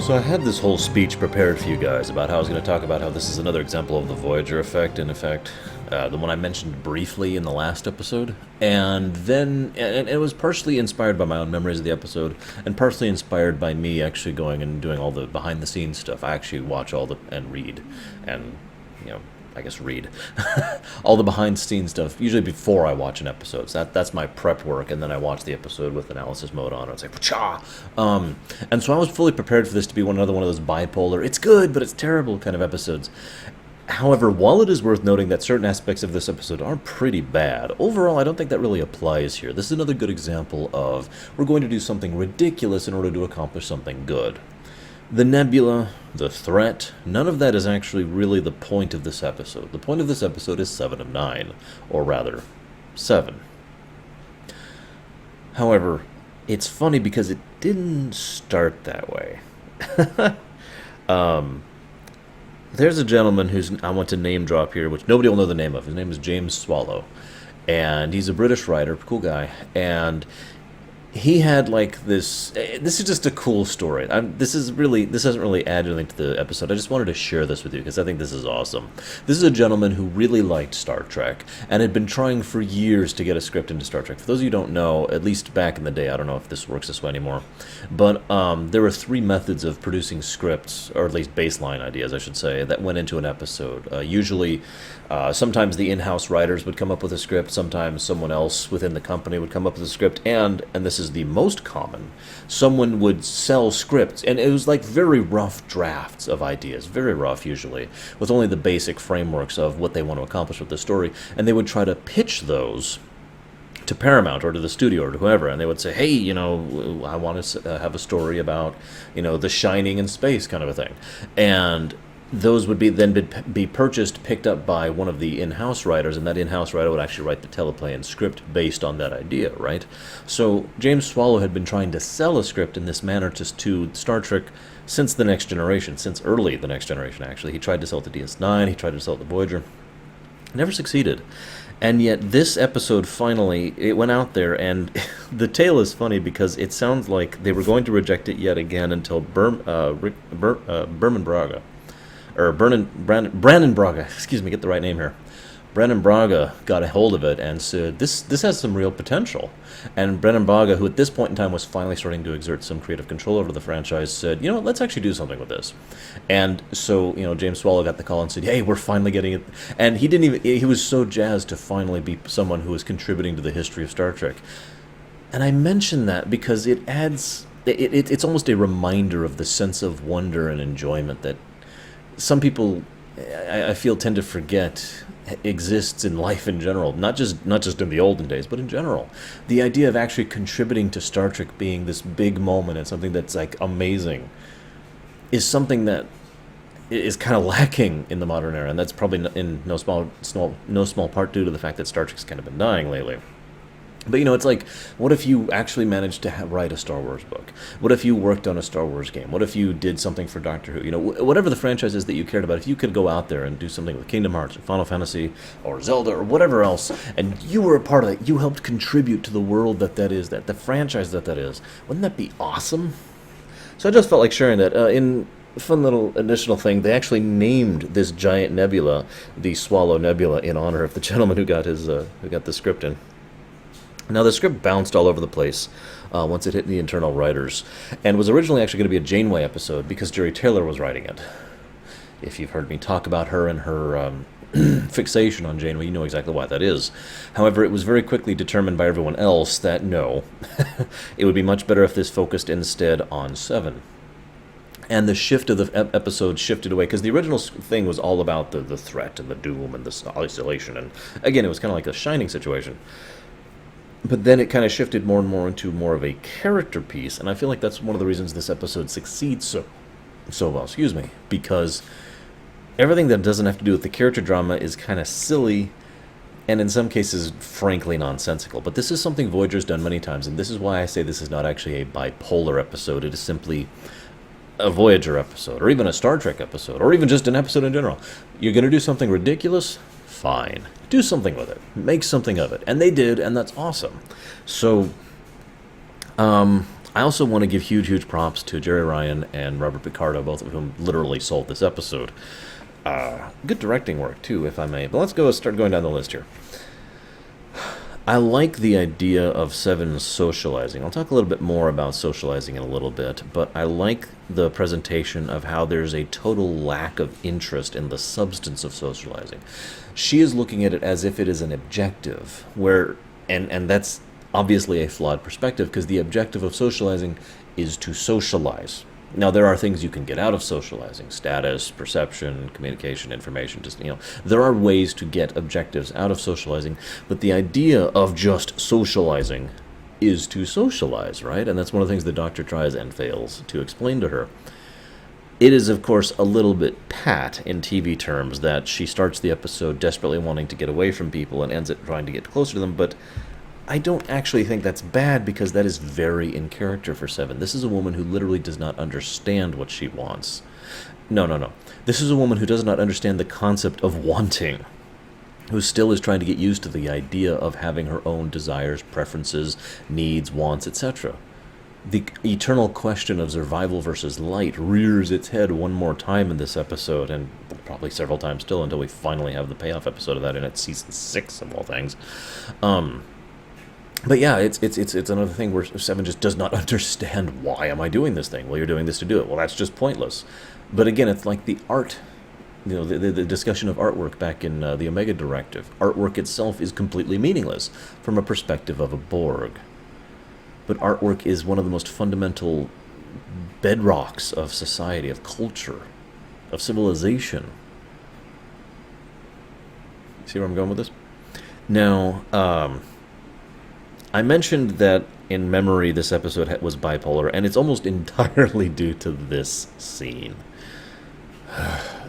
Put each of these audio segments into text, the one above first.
So I had this whole speech prepared for you guys about how I was going to talk about how this is another example of the Voyager effect, in effect, the one I mentioned briefly in the last episode, and then and it was partially inspired by my own memories of the episode, and partially inspired by me actually going and doing all the behind-the-scenes stuff. I actually watch all the and read, and you know, I guess read all the behind-the-scenes stuff usually before I watch an episode. So that's my prep work, and then I watch the episode with analysis mode on. And it's like, cha. And so I was fully prepared for this to be another one of those bipolar, it's good but it's terrible kind of episodes. However, while it is worth noting that certain aspects of this episode are pretty bad, overall I don't think that really applies here. This is another good example of we're going to do something ridiculous in order to accomplish something good. The nebula, the threat, none of that is actually really the point of this episode. The point of this episode is 7 of 9, or rather, 7. However, it's funny because it didn't start that way. There's a gentleman who's I want to name drop here, which nobody will know the name of. His name is James Swallow, and he's a British writer, cool guy, and he had like this. This is just a cool story. This doesn't really add anything to the episode. I just wanted to share this with you because I think this is awesome. This is a gentleman who really liked Star Trek and had been trying for years to get a script into Star Trek. For those of you who don't know, at least back in the day, I don't know if this works this way anymore, but there were 3 methods of producing scripts, or at least baseline ideas, I should say, that went into an episode. Usually, sometimes the in-house writers would come up with a script. Sometimes someone else within the company would come up with a script, and this is the most common, someone would sell scripts, and it was like very rough drafts of ideas, very rough usually, with only the basic frameworks of what they want to accomplish with the story, and they would try to pitch those to Paramount or to the studio or to whoever, and they would say, hey, I want to have a story about, The Shining in space kind of a thing, and those would be purchased, picked up by one of the in-house writers, and that in-house writer would actually write the teleplay and script based on that idea, right? So James Swallow had been trying to sell a script in this manner to Star Trek since The Next Generation, since early The Next Generation, actually. He tried to sell it to DS9, he tried to sell it to Voyager. Never succeeded. And yet this episode finally, it went out there, and the tale is funny because it sounds like they were going to reject it yet again until Berman Braga. Or Brandon Braga, excuse me, get the right name here. Brandon Braga got a hold of it and said, this has some real potential. And Brandon Braga, who at this point in time was finally starting to exert some creative control over the franchise, said, let's actually do something with this. And so, James Swallow got the call and said, hey, we're finally getting it. And he was so jazzed to finally be someone who was contributing to the history of Star Trek. And I mention that because it adds, it's almost a reminder of the sense of wonder and enjoyment that some people, I feel, tend to forget exists in life in general, not just in the olden days, but in general. The idea of actually contributing to Star Trek being this big moment and something that's like amazing is something that is kind of lacking in the modern era, and that's probably in no small part due to the fact that Star Trek's kind of been dying lately. But it's like, what if you actually managed to write a Star Wars book? What if you worked on a Star Wars game? What if you did something for Doctor Who? Whatever the franchise is that you cared about, if you could go out there and do something with Kingdom Hearts or Final Fantasy or Zelda or whatever else, and you were a part of it, you helped contribute to the world that is, that the franchise that is, wouldn't that be awesome? So I just felt like sharing that. In fun little additional thing, they actually named this giant nebula the Swallow Nebula in honor of the gentleman who got the script in. Now, the script bounced all over the place once it hit the internal writers, and was originally actually going to be a Janeway episode because Jerry Taylor was writing it. If you've heard me talk about her and her fixation on Janeway, you know exactly why that is. However, it was very quickly determined by everyone else that no, it would be much better if this focused instead on 7. And the shift of the episode shifted away, because the original thing was all about the threat and the doom and the isolation, and again, it was kind of like a Shining situation. But then it kind of shifted more and more into more of a character piece, and I feel like that's one of the reasons this episode succeeds so well, because everything that doesn't have to do with the character drama is kind of silly, and in some cases, frankly nonsensical. But this is something Voyager's done many times, and this is why I say this is not actually a bipolar episode. It is simply a Voyager episode, or even a Star Trek episode, or even just an episode in general. You're going to do something ridiculous? Fine. Do something with it. Make something of it. And they did, and that's awesome. So, I also want to give huge props to Jerry Ryan and Robert Picardo, both of whom literally sold this episode. Good directing work, too, if I may. But let's start going down the list here. I like the idea of Seven socializing. I'll talk a little bit more about socializing in a little bit, but I like the presentation of how there's a total lack of interest in the substance of socializing. She is looking at it as if it is an objective, and that's obviously a flawed perspective, because the objective of socializing is to socialize. Now, there are things you can get out of socializing: status, perception, communication, information. There are ways to get objectives out of socializing, but the idea of just socializing is to socialize, right? And that's one of the things the Doctor tries and fails to explain to her. It is, of course, a little bit pat in TV terms that she starts the episode desperately wanting to get away from people and ends up trying to get closer to them, but I don't actually think that's bad, because that is very in character for Seven. This is a woman who literally does not understand what she wants. No. This is a woman who does not understand the concept of wanting, who still is trying to get used to the idea of having her own desires, preferences, needs, wants, etc. The eternal question of survival versus light rears its head one more time in this episode, and probably several times still, until we finally have the payoff episode of that in its season 6 of all things. But yeah, it's another thing where Seven just does not understand, why am I doing this thing? Well, you're doing this to do it. Well, that's just pointless. But again, it's like the art, the discussion of artwork back in the Omega Directive. Artwork itself is completely meaningless from a perspective of a Borg. But artwork is one of the most fundamental bedrocks of society, of culture, of civilization. See where I'm going with this? Now, I mentioned that in memory this episode was bipolar, and it's almost entirely due to this scene.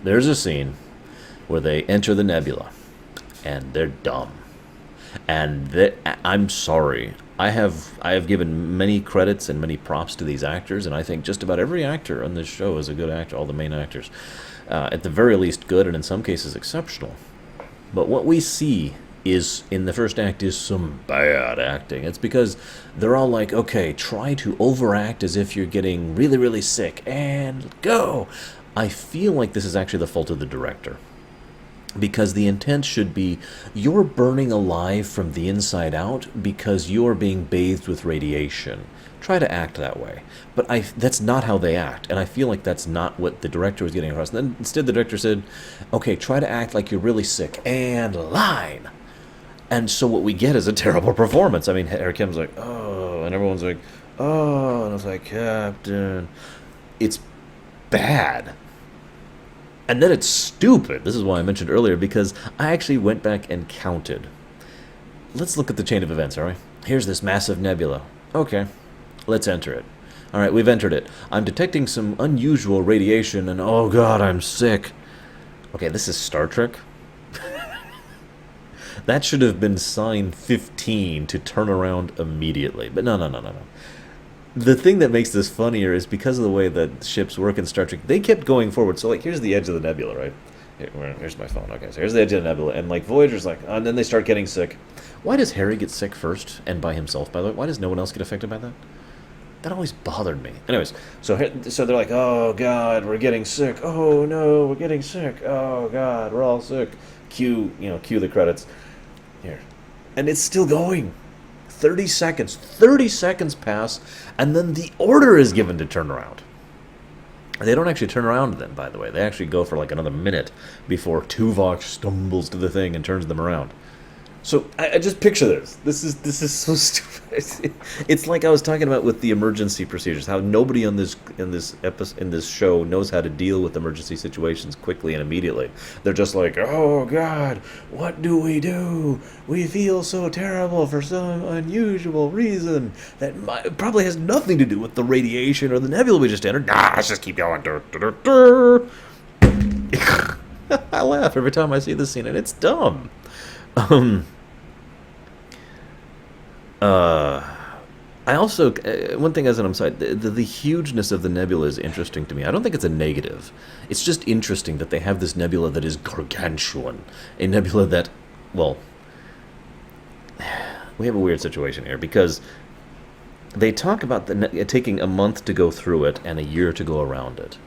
There's a scene where they enter the nebula, and they're dumb. And I'm sorry. I have given many credits and many props to these actors, and I think just about every actor on this show is a good actor, all the main actors. At the very least good, and in some cases exceptional. But what we see is in the first act is some bad acting. It's because they're all like, okay, try to overact as if you're getting really, really sick, and go. I feel like this is actually the fault of the director, because the intent should be, you're burning alive from the inside out because you're being bathed with radiation. Try to act that way. But that's not how they act, and I feel like that's not what the director was getting across. And then instead the director said, okay, try to act like you're really sick, and line. And so what we get is a terrible performance. I mean, Harry Kim's like, oh, and everyone's like, oh, and I was like, Captain. It's bad. And then it's stupid. This is why I mentioned earlier, because I actually went back and counted. Let's look at the chain of events, all right? Here's this massive nebula. Okay, let's enter it. All right, we've entered it. I'm detecting some unusual radiation, and oh god, I'm sick. Okay, this is Star Trek. That should have been sign 15 to turn around immediately. But no. The thing that makes this funnier is because of the way that ships work in Star Trek, they kept going forward. So, like, here's the edge of the nebula, right? Here's my phone. Okay, so here's the edge of the nebula. And, like, Voyager's like, oh, and then they start getting sick. Why does Harry get sick first, and by himself, by the way? Why does no one else get affected by that? That always bothered me. Anyways, so they're like, oh, God, we're getting sick. Oh, no, we're getting sick. Oh, God, we're all sick. Cue the credits. Here. And it's still going. 30 seconds. 30 seconds pass, and then the order is given to turn around. They don't actually turn around then, by the way. They actually go for like another minute before Tuvok stumbles to the thing and turns them around. So I just picture this. This is so stupid. It's like I was talking about with the emergency procedures. How nobody in this show knows how to deal with emergency situations quickly and immediately. They're just like, oh God, what do? We feel so terrible for some unusual reason that probably has nothing to do with the radiation or the nebula we just entered. Let's just keep going. I laugh every time I see this scene, and it's dumb. I also, one thing as an aside, the hugeness of the nebula is interesting to me. I don't think it's a negative. It's just interesting that they have this nebula that is gargantuan. A nebula that, well, we have a weird situation here, because they talk about it taking a month to go through it and a year to go around it.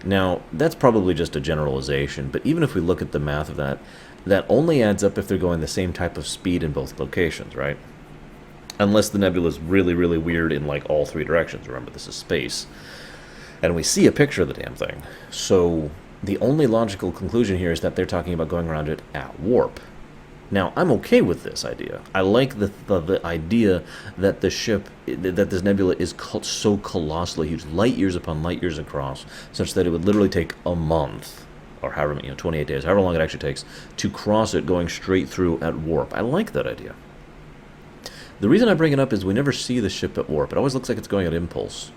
Now, that's probably just a generalization, but even if we look at the math of that, that only adds up if they're going the same type of speed in both locations, right? Unless the nebula is really, really weird in like all three directions. Remember, this is space. And we see a picture of the damn thing. So the only logical conclusion here is that they're talking about going around it at warp. Now, I'm okay with this idea. I like the idea that the ship, that this nebula is so colossally huge, light years upon light years across, such that it would literally take a month, or however, 28 days, however long it actually takes, to cross it going straight through at warp. I like that idea. The reason I bring it up is we never see the ship at warp. It always looks like it's going at impulse.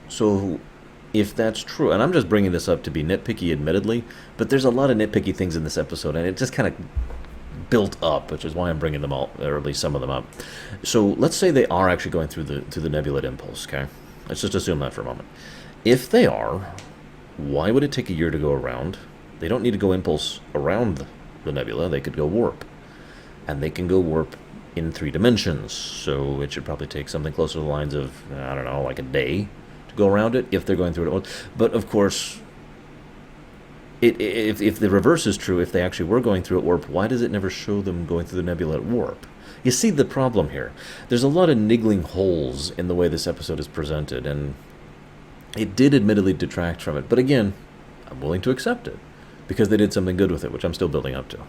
So if that's true, and I'm just bringing this up to be nitpicky, admittedly, but there's a lot of nitpicky things in this episode, and it just kind of built up, which is why I'm bringing them all, or at least some of them up. So let's say they are actually going through the nebula at impulse, okay? Let's just assume that for a moment. If they are, why would it take a year to go around? They don't need to go impulse around the nebula. They could go warp. And they can go warp in 3 dimensions, so it should probably take something closer to the lines of, I don't know, like a day to go around it, if they're going through it at once. But, of course, if the reverse is true, if they actually were going through at warp, why does it never show them going through the nebula at warp? You see the problem here. There's a lot of niggling holes in the way this episode is presented, and it did admittedly detract from it. But again, I'm willing to accept it, because they did something good with it, which I'm still building up to.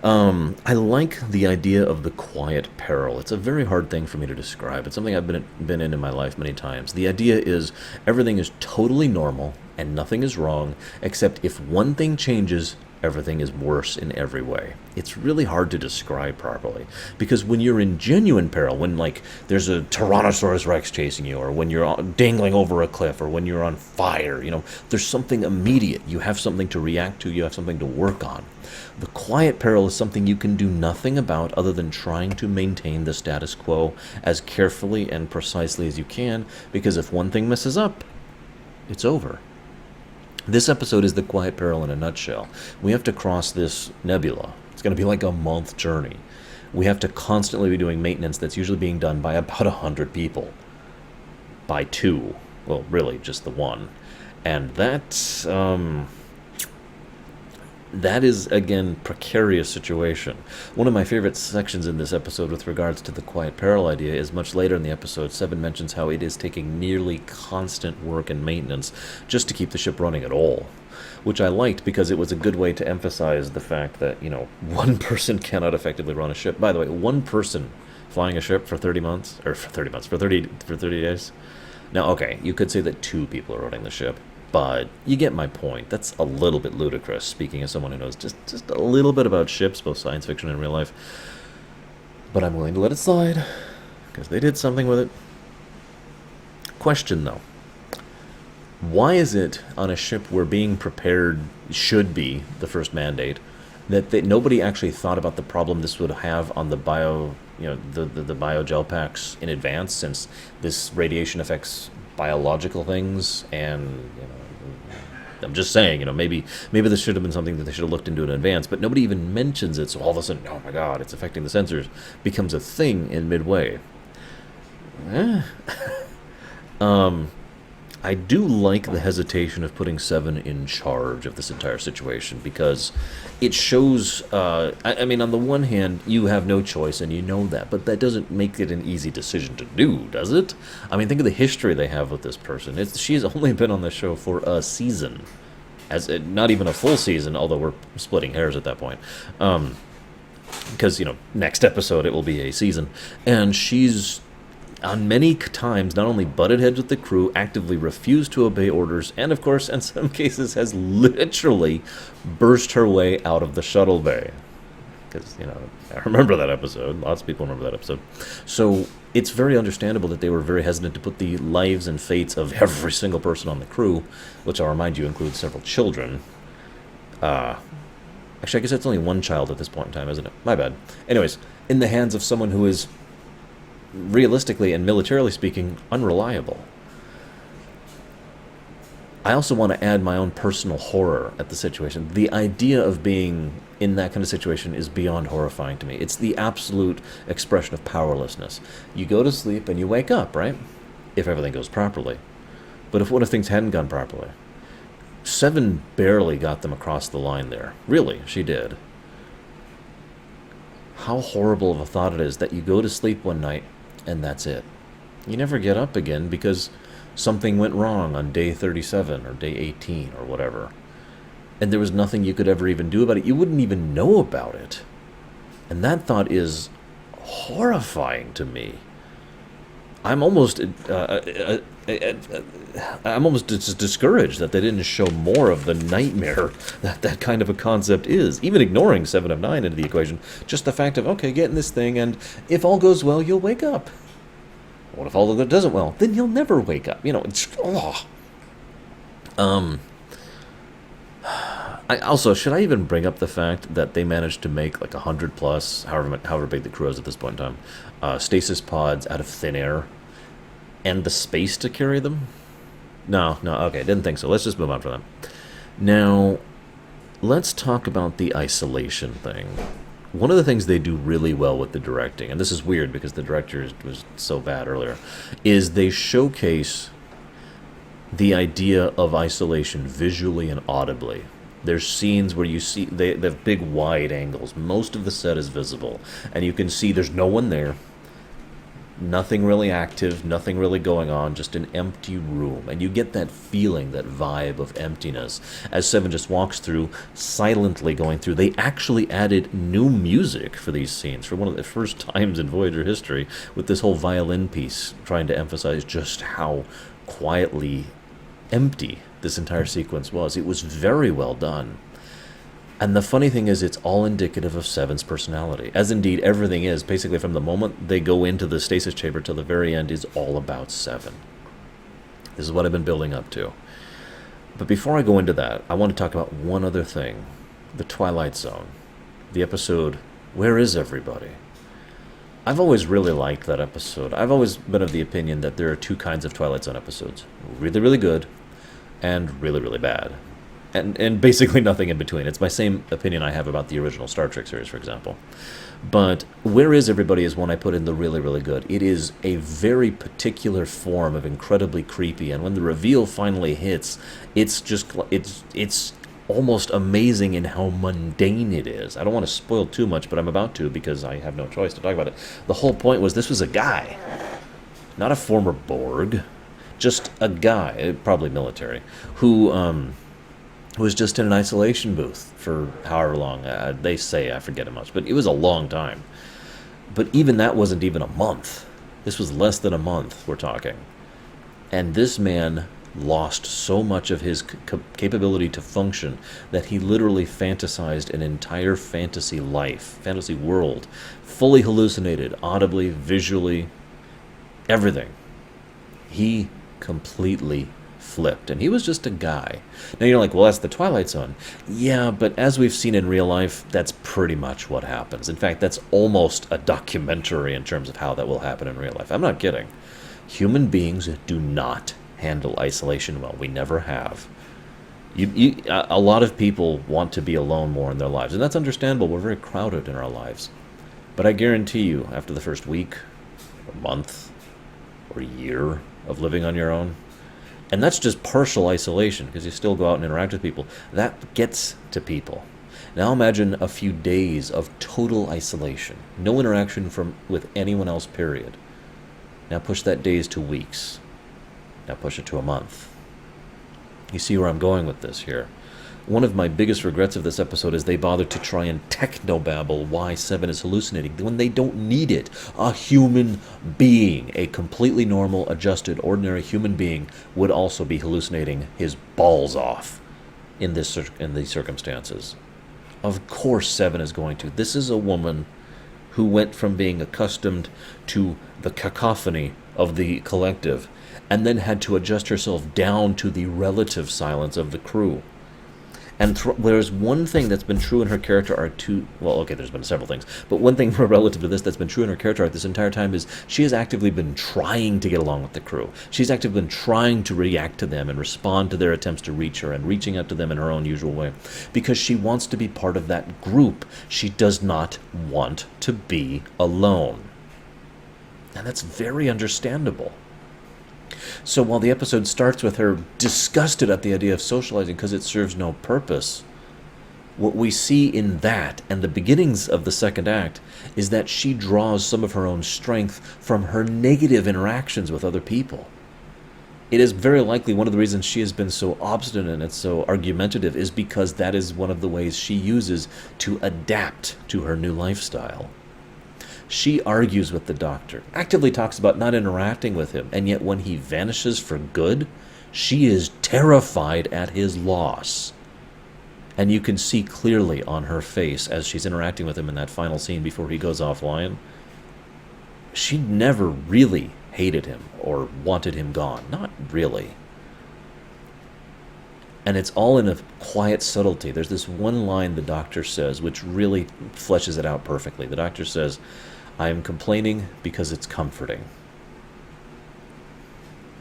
I like the idea of the quiet peril. It's a very hard thing for me to describe. It's something I've been in my life many times. The idea is everything is totally normal and nothing is wrong, except if one thing changes, everything is worse in every way. It's really hard to describe properly, because when you're in genuine peril, when like there's a Tyrannosaurus Rex chasing you, or when you're dangling over a cliff, or when you're on fire, there's something immediate. You have something to react to, you have something to work on. The quiet peril is something you can do nothing about other than trying to maintain the status quo as carefully and precisely as you can, because if one thing messes up, it's over. This episode is the quiet peril in a nutshell. We have to cross this nebula. It's going to be like a month journey. We have to constantly be doing maintenance that's usually being done by about 100 people. By 2. Well, really, just the 1. And that is, again, precarious situation. One of my favorite sections in this episode with regards to the quiet peril idea is much later in the episode. Seven mentions how it is taking nearly constant work and maintenance just to keep the ship running at all, which I liked because it was a good way to emphasize the fact that, one person cannot effectively run a ship. By the way, one person flying a ship for 30 days. Now, okay, you could say that 2 people are running the ship, but you get my point. That's a little bit ludicrous, speaking as someone who knows just a little bit about ships, both science fiction and real life. But I'm willing to let it slide, because they did something with it. Question, though. Why is it on a ship where being prepared should be the first mandate that nobody actually thought about the problem this would have on the the biogel packs in advance, since this radiation affects biological things? And I'm just saying, maybe this should have been something that they should have looked into in advance, but nobody even mentions it, so all of a sudden, oh my god, it's affecting the sensors, becomes a thing in midway. I do like the hesitation of putting Seven in charge of this entire situation, because it shows, I mean, on the one hand, you have no choice, and you know that, but that doesn't make it an easy decision to do, does it? I mean, think of the history they have with this person. She's only been on the show for a season, not even a full season, although we're splitting hairs at that point. Because, next episode it will be a season, and she's on many times not only butted heads with the crew, actively refused to obey orders, and of course, in some cases, has literally burst her way out of the shuttle bay. Because, I remember that episode. Lots of people remember that episode. So it's very understandable that they were very hesitant to put the lives and fates of every single person on the crew, which I'll remind you includes several children. Actually, I guess that's only one child at this point in time, isn't it? My bad. Anyways, in the hands of someone who is, realistically and militarily speaking, unreliable. I also want to add my own personal horror at the situation. The idea of being in that kind of situation is beyond horrifying to me. It's the absolute expression of powerlessness. You go to sleep and you wake up, right? If everything goes properly. But what if things hadn't gone properly? Seven barely got them across the line there. Really, she did. How horrible of a thought it is that you go to sleep one night and that's it. You never get up again because something went wrong on day 37 or day 18 or whatever. And there was nothing you could ever even do about it. You wouldn't even know about it. And that thought is horrifying to me. I'm almost discouraged that they didn't show more of the nightmare that that kind of a concept is. Even ignoring 7 of 9 into the equation, just the fact of, okay, get in this thing, and if all goes well, you'll wake up. What if all doesn't well? Then you'll never wake up. You know, it's... Oh. Should I even bring up the fact that they managed to make like 100 plus, however big the crew is at this point in time, stasis pods out of thin air, and the space to carry them? No, okay, didn't think so. Let's just move on from that. Now, let's talk about the isolation thing. One of the things they do really well with the directing, and this is weird because the director was so bad earlier, is they showcase the idea of isolation visually and audibly. There's scenes where you see they have big wide angles. Most of the set is visible, and you can see there's no one there. Nothing really active, nothing really going on, just an empty room. And you get that feeling, that vibe of emptiness as Seven just walks through, silently going through. They actually added new music for these scenes for one of the first times in Voyager history, with this whole violin piece trying to emphasize just how quietly empty this entire sequence was. It was very well done. And the funny thing is, it's all indicative of Seven's personality, as indeed everything is. Basically, from the moment they go into the stasis chamber till the very end is all about Seven. This is what I've been building up to. But before I go into that, I want to talk about one other thing. The Twilight Zone. The episode, Where Is Everybody? I've always really liked that episode. I've always been of the opinion that there are two kinds of Twilight Zone episodes. Really, really good, and really, really bad. And basically nothing in between. It's my same opinion I have about the original Star Trek series, for example. But Where Is Everybody is one I put in the really, really good. It is a very particular form of incredibly creepy, and when the reveal finally hits, it's almost amazing in how mundane it is. I don't want to spoil too much, but I'm about to because I have no choice to talk about it. The whole point was this was a guy, not a former Borg, just a guy, probably military, who was just in an isolation booth for however long. They say, I forget how much, but it was a long time. But even that wasn't even a month. This was less than a month, we're talking. And this man lost so much of his capability to function that he literally fantasized an entire fantasy life, fantasy world, fully hallucinated, audibly, visually, everything. He completely flipped, and he was just a guy. Now you're like, well, that's the Twilight Zone. Yeah, but as we've seen in real life, that's pretty much what happens. In fact, that's almost a documentary in terms of how that will happen in real life. I'm not kidding. Human beings do not handle isolation well. We never have. A lot of people want to be alone more in their lives, and that's understandable. We're very crowded in our lives. But I guarantee you, after the first week, or month, or year of living on your own, and that's just partial isolation, because you still go out and interact with people, that gets to people. Now imagine a few days of total isolation. No interaction with anyone else, period. Now push that days to weeks. Now push it to a month. You see where I'm going with this here. One of my biggest regrets of this episode is they bothered to try and technobabble why Seven is hallucinating when they don't need it. A human being, a completely normal, adjusted, ordinary human being, would also be hallucinating his balls off in these circumstances. Of course Seven is going to. This is a woman who went from being accustomed to the cacophony of the collective and then had to adjust herself down to the relative silence of the crew. And there's one thing that's been true in her character arc well, okay, there's been several things, but one thing relative to this that's been true in her character arc this entire time is she has actively been trying to get along with the crew. She's actively been trying to react to them and respond to their attempts to reach her and reaching out to them in her own usual way because she wants to be part of that group. She does not want to be alone. And that's very understandable. So while the episode starts with her disgusted at the idea of socializing because it serves no purpose, what we see in that and the beginnings of the second act is that she draws some of her own strength from her negative interactions with other people. It is very likely one of the reasons she has been so obstinate and so argumentative is because that is one of the ways she uses to adapt to her new lifestyle. She argues with the doctor, actively talks about not interacting with him, and yet when he vanishes for good, she is terrified at his loss. And you can see clearly on her face as she's interacting with him in that final scene before he goes offline, she never really hated him or wanted him gone. Not really. And it's all in a quiet subtlety. There's this one line the doctor says which really fleshes it out perfectly. The doctor says, "I am complaining because it's comforting."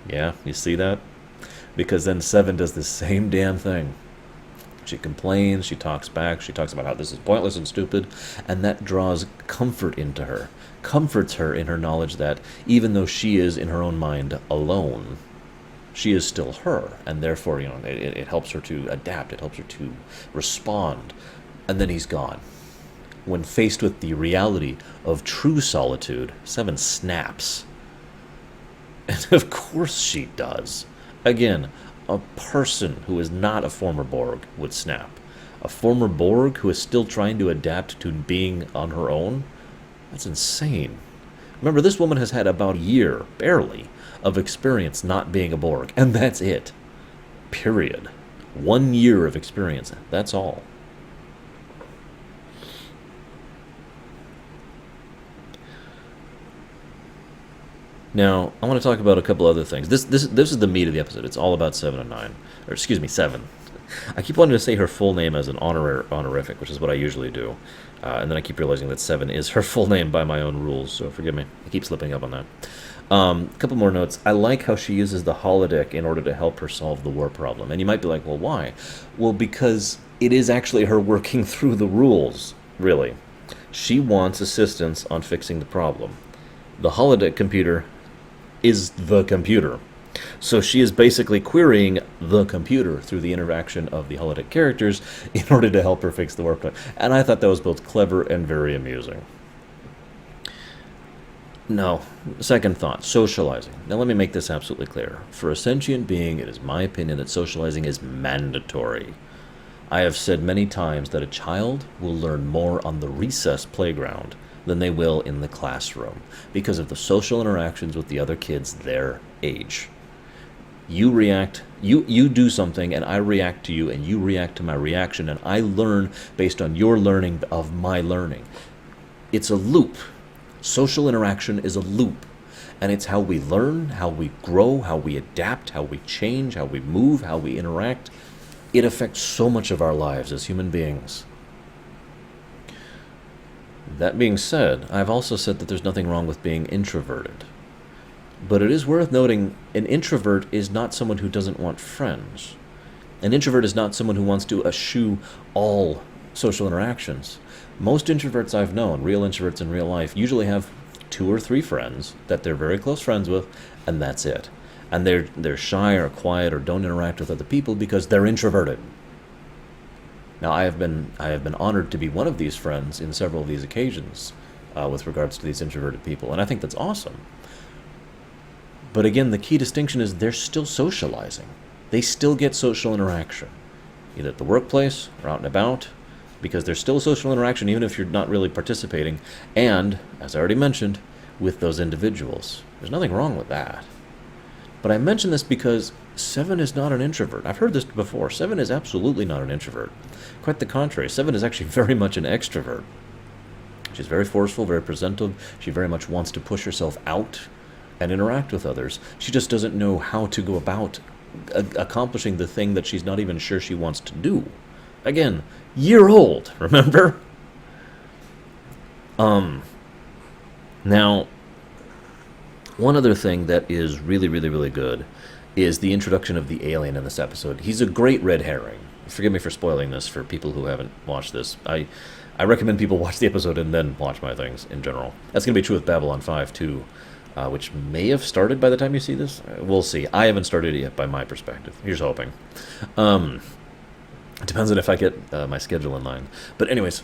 Yeah, you see that? Because then Seven does the same damn thing. She complains, she talks back, she talks about how this is pointless and stupid, and that draws comfort into her, comforts her in her knowledge that even though she is in her own mind alone, she is still her, and therefore, it helps her to adapt, it helps her to respond, and then he's gone. When faced with the reality of true solitude, Seven snaps. And of course she does. Again, a person who is not a former Borg would snap. A former Borg who is still trying to adapt to being on her own? That's insane. Remember, this woman has had about a year, barely, of experience not being a Borg, and that's it. Period. 1 year of experience. That's all. Now, I want to talk about a couple other things. This is the meat of the episode. It's all about 7 and 9. Or, excuse me, 7. I keep wanting to say her full name as an honorific, which is what I usually do. And then I keep realizing that 7 is her full name by my own rules, so forgive me. I keep slipping up on that. A couple more notes. I like how she uses the holodeck in order to help her solve the war problem. And you might be like, well, why? Well, because it is actually her working through the rules, really. She wants assistance on fixing the problem. The holodeck computer is the computer. So she is basically querying the computer through the interaction of the holodeck characters in order to help her fix the warp time. And I thought that was both clever and very amusing. No, second thought, socializing. Now let me make this absolutely clear. For a sentient being, it is my opinion that socializing is mandatory. I have said many times that a child will learn more on the recess playground than they will in the classroom because of the social interactions with the other kids their age. You react, you do something, and I react to you, and you react to my reaction, and I learn based on your learning of my learning. It's a loop. Social interaction is a loop, and it's how we learn, how we grow, how we adapt, how we change, how we move, how we interact. It affects so much of our lives as human beings. That being said, I've also said that there's nothing wrong with being introverted. But it is worth noting, an introvert is not someone who doesn't want friends. An introvert is not someone who wants to eschew all social interactions. Most introverts I've known, real introverts in real life, usually have 2 or 3 friends that they're very close friends with, and that's it. And they're shy or quiet or don't interact with other people because they're introverted. Now, I have been honored to be one of these friends in several of these occasions with regards to these introverted people, and I think that's awesome. But again, the key distinction is they're still socializing. They still get social interaction, either at the workplace or out and about, because there's still social interaction even if you're not really participating, and, as I already mentioned, with those individuals. There's nothing wrong with that. But I mention this because 7 is not an introvert. I've heard this before. 7 is absolutely not an introvert. Quite the contrary. 7 is actually very much an extrovert. She's very forceful, very presentative. She very much wants to push herself out and interact with others. She just doesn't know how to go about accomplishing the thing that she's not even sure she wants to do. Again, year old, remember? Now, one other thing that is really, really, really good is the introduction of the alien in this episode. He's a great red herring. Forgive me for spoiling this for people who haven't watched this. I recommend people watch the episode and then watch my things in general. That's going to be true with Babylon 5 too, which may have started by the time you see this. We'll see. I haven't started it yet by my perspective. Here's hoping. It depends on if I get my schedule in line. But anyways,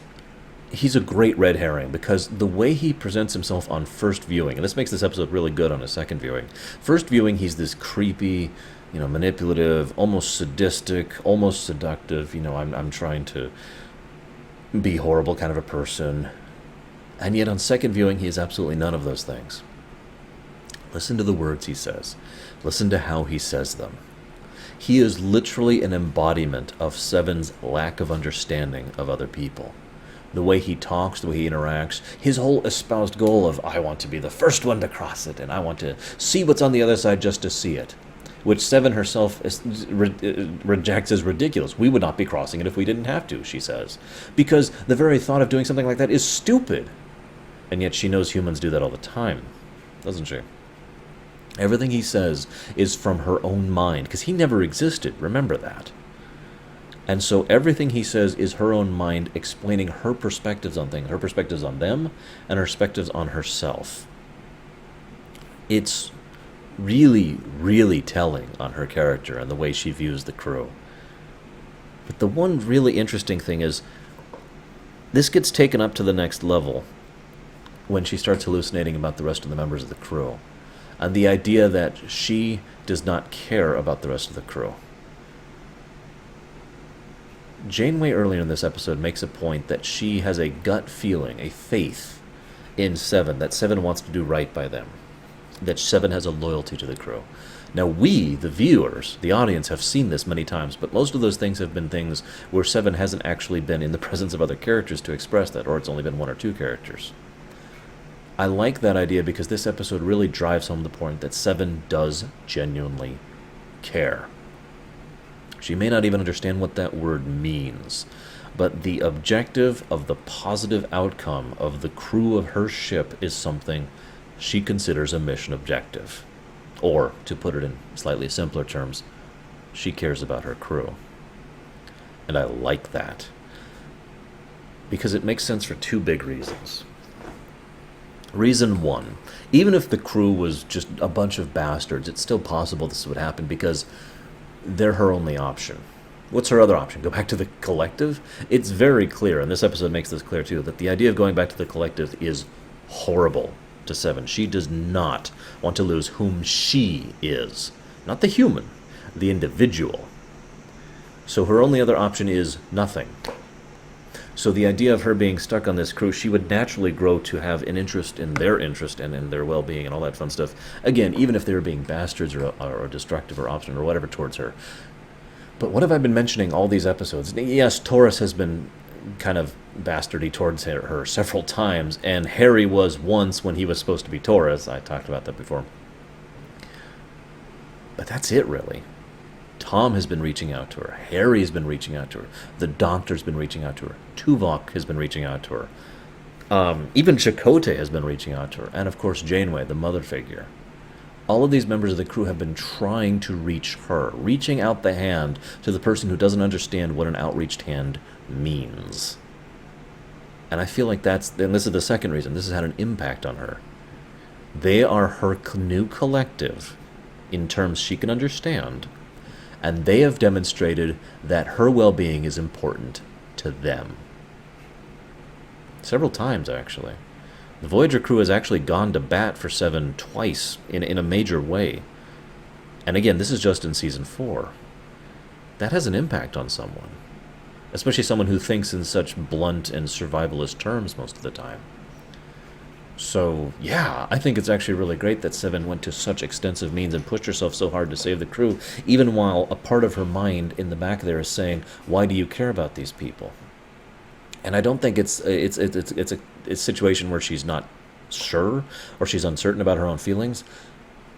he's a great red herring because the way he presents himself on first viewing, and this makes this episode really good on a second viewing. First viewing, he's this creepy, manipulative, almost sadistic, almost seductive. I'm trying to be horrible kind of a person. And yet on second viewing, he is absolutely none of those things. Listen to the words he says. Listen to how he says them. He is literally an embodiment of Seven's lack of understanding of other people. The way he talks, the way he interacts, his whole espoused goal of, I want to be the first one to cross it, and I want to see what's on the other side just to see it, which Seven herself rejects as ridiculous. We would not be crossing it if we didn't have to, she says, because the very thought of doing something like that is stupid. And yet she knows humans do that all the time, doesn't she? Everything he says is from her own mind, because he never existed, remember that. And so everything he says is her own mind explaining her perspectives on things, her perspectives on them, and her perspectives on herself. It's really, really telling on her character and the way she views the crew. But the one really interesting thing is, this gets taken up to the next level when she starts hallucinating about the rest of the members of the crew. And the idea that she does not care about the rest of the crew. Janeway earlier in this episode makes a point that she has a gut feeling, a faith in Seven, that Seven wants to do right by them, that Seven has a loyalty to the crew. Now we, the viewers, the audience, have seen this many times, but most of those things have been things where Seven hasn't actually been in the presence of other characters to express that, or it's only been one or two characters. I like that idea because this episode really drives home the point that Seven does genuinely care. She may not even understand what that word means, but the objective of the positive outcome of the crew of her ship is something she considers a mission objective. Or, to put it in slightly simpler terms, she cares about her crew. And I like that, because it makes sense for two big reasons. Reason one, even if the crew was just a bunch of bastards, it's still possible this would happen because they're her only option. What's her other option? Go back to the collective? It's very clear, and this episode makes this clear too, that the idea of going back to the collective is horrible to Seven. She does not want to lose whom she is. Not the human, the individual. So her only other option is nothing. So the idea of her being stuck on this crew, she would naturally grow to have an interest in their interest and in their well-being and all that fun stuff. Again, even if they were being bastards or destructive or obstinate or whatever towards her. But what have I been mentioning all these episodes? Yes, Taurus has been kind of bastardy towards her several times, and Harry was once when he was supposed to be Taurus. I talked about that before. But that's it, really. Tom has been reaching out to her. Harry has been reaching out to her. The Doctor's been reaching out to her. Tuvok has been reaching out to her. Even Chakotay has been reaching out to her. And, of course, Janeway, the mother figure. All of these members of the crew have been trying to reach her, reaching out the hand to the person who doesn't understand what an outreached hand means. And I feel like and this is the second reason, this has had an impact on her. They are her new collective in terms she can understand, and they have demonstrated that her well-being is important to them. Several times, actually. The Voyager crew has actually gone to bat for Seven twice in a major way. And again, this is just in Season 4. That has an impact on someone. Especially someone who thinks in such blunt and survivalist terms most of the time. So, yeah, I think it's actually really great that Seven went to such extensive means and pushed herself so hard to save the crew, even while a part of her mind in the back there is saying, why do you care about these people? And I don't think it's a situation where she's not sure or she's uncertain about her own feelings.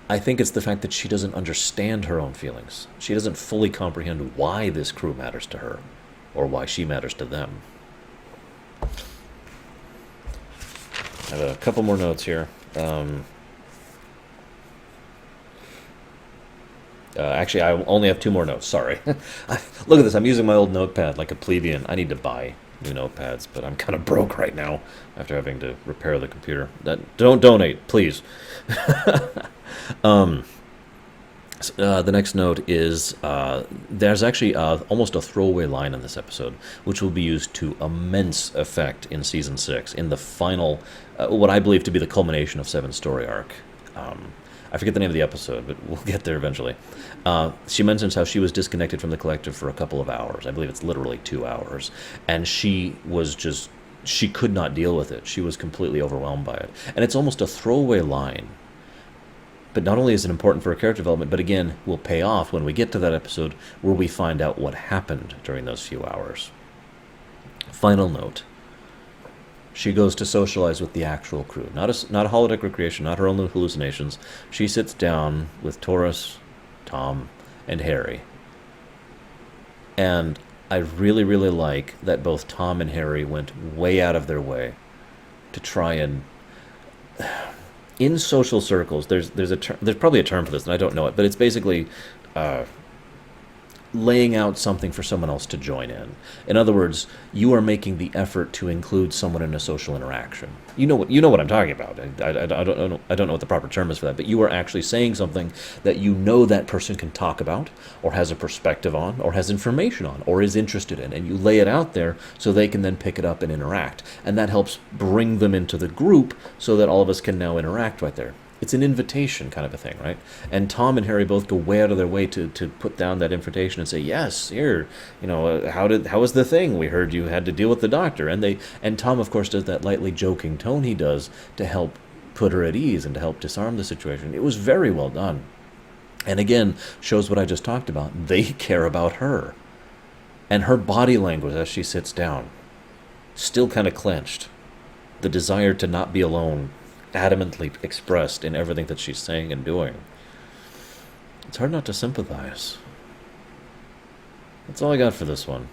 I think it's the fact that she doesn't understand her own feelings. She doesn't fully comprehend why this crew matters to her. or why she matters to them. I have a couple more notes here. Actually, I only have two more notes. Sorry. Look at this. I'm using my old notepad like a plebeian. I need to buy new notepads, but I'm kind of broke right now after having to repair the computer. Don't donate, please. The next note is there's actually almost a throwaway line in this episode, which will be used to immense effect in Season 6, in the final, what I believe to be the culmination of Seven's story arc. I forget the name of the episode, but we'll get there eventually. She mentions how she was disconnected from the collective for a couple of hours. I believe it's literally 2 hours. And she could not deal with it. She was completely overwhelmed by it. And it's almost a throwaway line. But not only is it important for her character development, but again, will pay off when we get to that episode where we find out what happened during those few hours. Final note. She goes to socialize with the actual crew. Not a holodeck recreation, not her own hallucinations. She sits down with Taurus, Tom, and Harry. And I really, really like that both Tom and Harry went way out of their way to try and... In social circles, there's probably a term for this, and I don't know it, but it's basically laying out something for someone else to join in. In other words, you are making the effort to include someone in a social interaction. You know what I'm talking about. I don't know what the proper term is for that, but you are actually saying something that you know that person can talk about, or has a perspective on, or has information on, or is interested in, and you lay it out there so they can then pick it up and interact. And that helps bring them into the group so that all of us can now interact right there. It's an invitation kind of a thing, right? And Tom and Harry both go way out of their way to put down that invitation and say, yes, here, how was the thing? We heard you had to deal with the doctor. And Tom, of course, does that lightly joking tone he does to help put her at ease and to help disarm the situation. It was very well done. And again, shows what I just talked about. They care about her. And her body language as she sits down, still kind of clenched. The desire to not be alone adamantly expressed in everything that she's saying and doing. It's hard not to sympathize. That's all I got for this one.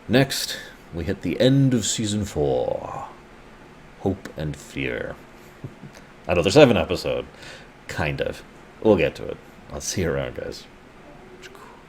Next, we hit the end of Season 4. Hope and Fear. Another 7 episode. Kind of. We'll get to it. I'll see you around, guys.